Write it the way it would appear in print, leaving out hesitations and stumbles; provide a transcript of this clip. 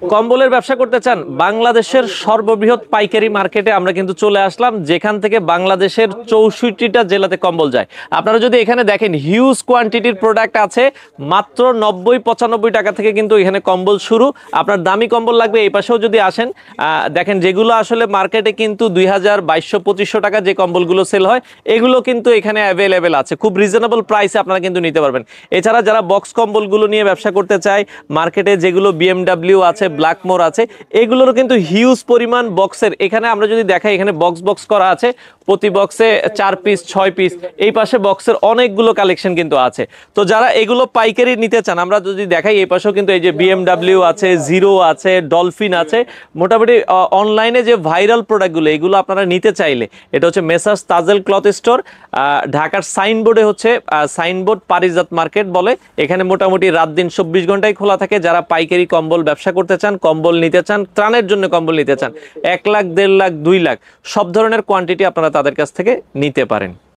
কম্বলের ব্যবসা করতে চান, বাংলাদেশের সর্ববৃহৎ পাইকারি মার্কেটে আমরা কিন্তু চলে আসলাম, যেখান থেকে বাংলাদেশের 64টা জেলাতে কম্বল যায়। আপনারা যদি এখানে দেখেন হিউজ কোয়ান্টিটির প্রোডাক্ট আছে, মাত্র 90-95 টাকা থেকে কিন্তু এখানে কম্বল শুরু। আপনার দামি কম্বল লাগবে এই পাশেও যদি আসেন, দেখেন যেগুলো আসলে মার্কেটে কিন্তু 2200-2500 টাকা যে কম্বলগুলো সেল হয়, এগুলো কিন্তু এখানে অ্যাভেলেবেল আছে, খুব রিজনেবল প্রাইসে আপনারা কিন্তু নিতে পারবেন। এছাড়া যারা বক্স কম্বলগুলো নিয়ে ব্যবসা করতে চায়, মার্কেটে যেগুলো বিএমডাব্লিউ আছে, ব্ল্যাকমোর আছে, এগুলোরও কিন্তু হিউজ পরিমাণ বক্সের, এখানে আমরা যদি দেখাই এখানে বক্স বক্স করা আছে, প্রতি বক্সে 4 পিস 6 পিস, এই পাশে বক্সের অনেকগুলো কালেকশন কিন্তু আছে। তো যারা এগুলো পাইকারি নিতে চান, আমরা যদি দেখাই এই পাশেও কিন্তু এই যে বিএমডাব্লিউ আছে, জিরো আছে, ডলফিন আছে, মোটামুটি অনলাইনে যে ভাইরাল প্রোডাক্টগুলো এগুলো আপনারা নিতে চাইলে এটা হচ্ছে মেসার্স তাজেল ক্লথ স্টোর, ঢাকার সাইনবোর্ডে হচ্ছে সাইনবোর্ড পারিজাত মার্কেট বলে, এখানে মোটামুটি রাত দিন 24 ঘন্টায় খোলা থাকে। যারা পাইকারি কম্বল ব্যবসা করতে চান, কম্বল নিতে চান, ত্রাণের জন্য কম্বল নিতে চান, 1 লাখ 1.5 লাখ 2 লাখ সব ধরনের কোয়ান্টিটি আপনারা তাদের কাছ থেকে নিতে পারেন।